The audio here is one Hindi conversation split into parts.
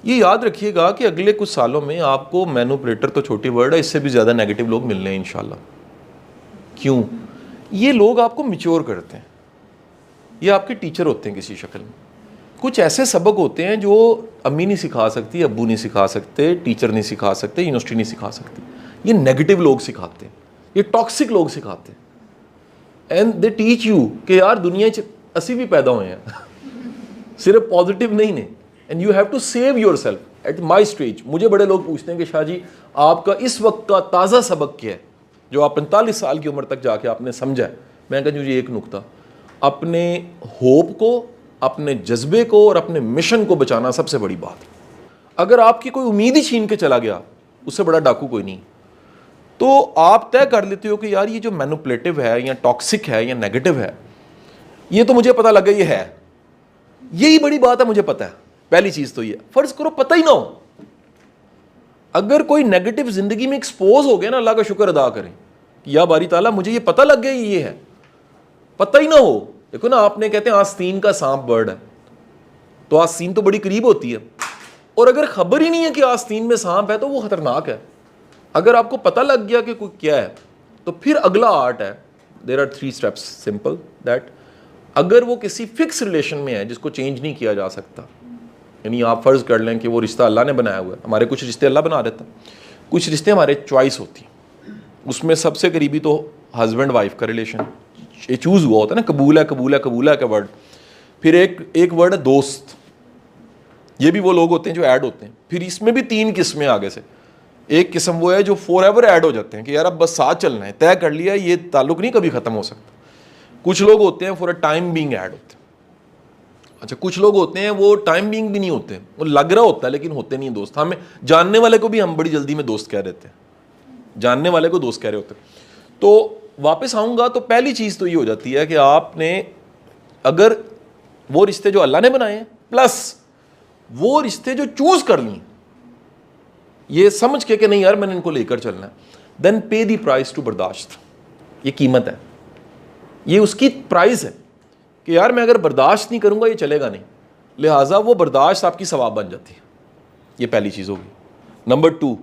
ये याद रखिएगा कि अगले कुछ सालों में आपको मैनिपुलेटर तो छोटी वर्ड है, इससे भी ज़्यादा नेगेटिव लोग मिलने हैं इंशाल्लाह। क्यों? ये लोग आपको मैच्योर करते हैं, ये आपके टीचर होते हैं किसी शक्ल में। कुछ ऐसे सबक होते हैं जो अम्मी नहीं सिखा सकती, अब्बू नहीं सिखा सकते, टीचर नहीं सिखा सकते, यूनिवर्सिटी नहीं सिखा सकती, ये नेगेटिव लोग सिखाते हैं, ये टॉक्सिक लोग सिखाते हैं। एंड दे टीच यू कि यार दुनिया असी भी पैदा हुए हैं सिर्फ पॉजिटिव नहीं ने, and you have to save yourself at my stage. मुझे बड़े लोग पूछते हैं कि शाह जी आपका इस वक्त का ताज़ा सबक क्या है जो आप 45 साल की उम्र तक जाके आपने समझा है? मैं कहता हूँ जी एक नुकता, अपने होप को, अपने जज्बे को और अपने मिशन को बचाना सबसे बड़ी बात। अगर आपकी कोई उम्मीद ही छीन के चला गया, उससे बड़ा डाकू कोई नहीं। तो आप तय कर लेते हो कि यार ये जो मैनिपुलेटिव है या टॉक्सिक है या नेगेटिव है, ये तो मुझे पता लगा ये है, यही बड़ी बात है, मुझे पता है। पहली चीज तो ये, फर्ज करो पता ही ना हो, अगर कोई नेगेटिव जिंदगी में एक्सपोज हो गया ना, अल्लाह का शुक्र अदा करें कि या बारी ताला मुझे ये पता लग गया ये है, पता ही ना हो। देखो ना, आपने कहते हैं आस्तीन का सांप बर्ड है, तो आस्तीन तो बड़ी करीब होती है, और अगर खबर ही नहीं है कि आस्तीन में सांप है तो वो खतरनाक है। अगर आपको पता लग गया कि कोई क्या है, तो फिर अगला आर्ट है, there are 3 steps simple, that अगर वो किसी फिक्स रिलेशन में है जिसको चेंज नहीं किया जा सकता, यानी आप फर्ज कर लें कि वो रिश्ता अल्लाह ने बनाया हुआ है, हमारे कुछ रिश्ते अल्लाह बना देता, कुछ रिश्ते हमारे चॉइस होती, उसमें सबसे करीबी तो हस्बैंड वाइफ का रिलेशन, ये चूज हुआ होता है ना, कबूल है कबूल है कबूल है का वर्ड। फिर एक वर्ड है दोस्त, ये भी वो लोग होते हैं जो ऐड होते हैं। फिर इसमें भी 3 किस्में आगे से। एक किस्म वो है जो फॉर एवर ऐड हो जाते हैं कि यार अब बस साथ चलना है, तय कर लिया, ये ताल्लुक नहीं कभी खत्म हो सकता। कुछ लोग होते हैं for a time being add होते हैं। अच्छा, कुछ लोग होते हैं वो टाइम बीइंग भी नहीं होते, वो लग रहा होता है लेकिन होते नहीं दोस्त। हमें जानने वाले को भी हम बड़ी जल्दी में दोस्त कह देते हैं, जानने वाले को दोस्त कह रहे होते हैं। तो वापस आऊंगा तो पहली चीज तो ये हो जाती है कि आपने अगर वो रिश्ते जो अल्लाह ने बनाए हैं प्लस वो रिश्ते जो चूज कर लिए, ये समझ के कि नहीं यार मैंने इनको लेकर चलना है, देन पे दी प्राइस टू बर्दाश्त। ये कीमत है, ये उसकी प्राइस है कि यार मैं अगर बर्दाश्त नहीं करूंगा ये चलेगा नहीं, लिहाजा वो बर्दाश्त आपकी सवाब बन जाती है। ये पहली चीज होगी। नंबर 2,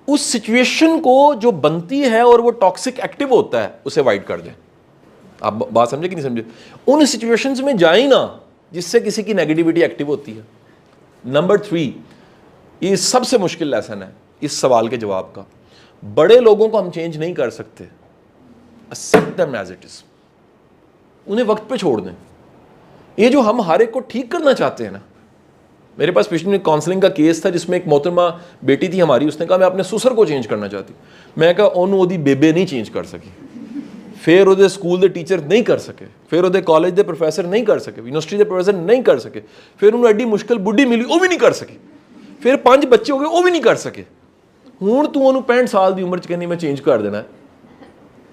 उस सिचुएशन को जो बनती है और वो टॉक्सिक एक्टिव होता है उसे अवॉइड कर दें। आप बात समझे कि नहीं समझे? उन सिचुएशंस में जाए ना जिससे किसी की नेगेटिविटी एक्टिव होती है। नंबर 3, ये सबसे मुश्किल लेसन है इस सवाल के जवाब का। बड़े लोगों को हम चेंज नहीं कर सकते, accept them as it is, उन्हें वक्त पे छोड़ दें। ये जो हम हर एक को ठीक करना चाहते हैं ना, मेरे पास पिछले में काउंसलिंग का केस था जिसमें एक मोहतरमा बेटी थी हमारी, उसने कहा मैं अपने ससुर को चेंज करना चाहती। मैं कहा ओनू ओदी बेबे नहीं चेंज कर सकी, फिर ਉਹਦੇ स्कूल के टीचर नहीं कर सके, फिर ਉਹਦੇ कॉलेज के प्रोफेसर नहीं कर सके, यूनिवर्सिटी के प्रोफेसर नहीं कर सके, फिर उन्होंने एडी मुश्किल बुढ़ी मिली वो भी नहीं कर सकी, फिर 5 बच्चे हो गए वो भी नहीं कर सके। हूँ तू उन्होंने 65 साल की उम्र च कहनी मैं चेंज कर देना है।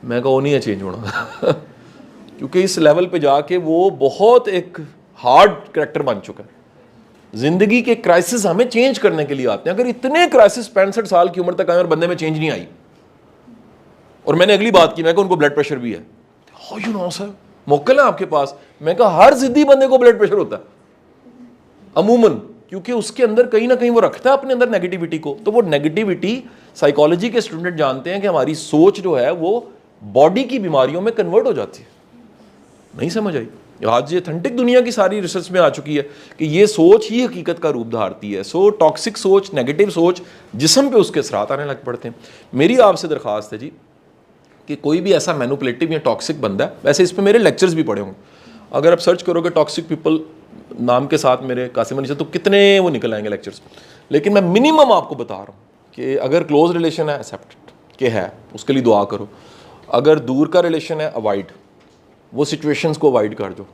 मैं कहा वो नहीं है चेंज होना क्योंकि इस लेवल पे जाके वो बहुत एक हार्ड करैक्टर बन चुका है। जिंदगी के क्राइसिस हमें चेंज करने के लिए आते हैं। अगर इतने क्राइसिस 65 साल की उम्र तक आए और बंदे में चेंज नहीं आई, और मैंने अगली बात की, मैं कहा उनको ब्लड प्रेशर भी है। हाउ यू नो सर, मौका है आपके पास? मैं कहा हर जिद्दी बंदे को ब्लड प्रेशर होता है अमूमन, क्योंकि उसके अंदर कहीं ना कहीं वो रखता है अपने अंदर नेगेटिविटी को। तो वो नेगेटिविटी साइकोलॉजी के स्टूडेंट जानते हैं कि हमारी सोच जो है वो बॉडी की बीमारियों में कन्वर्ट हो जाती है। नहीं समझ आई? आज ये ऑथेंटिक दुनिया की सारी रिसर्च में आ चुकी है कि ये सोच ही हकीकत का रूप धारती है। सो टॉक्सिक सोच, नेगेटिव सोच, जिस्म पे उसके असरात आने लग पड़ते हैं। मेरी आपसे दरख्वास्त है जी कि कोई भी ऐसा मैनिपुलेटिव या टॉक्सिक बंदा है, वैसे इस पे मेरे लेक्चर्स भी पढ़े होंगे, अगर आप सर्च करोगे टॉक्सिक पीपल नाम के साथ मेरे कासिम अली से, तो कितने वो निकल आएंगे लेक्चर्स। लेकिन मैं मिनिमम आपको बता रहा हूँ कि अगर क्लोज रिलेशन है एक्सेप्ट के है, उसके लिए दुआ करो। अगर दूर का रिलेशन है अवॉइड, वो सिचुएशंस को अवॉइड कर दो।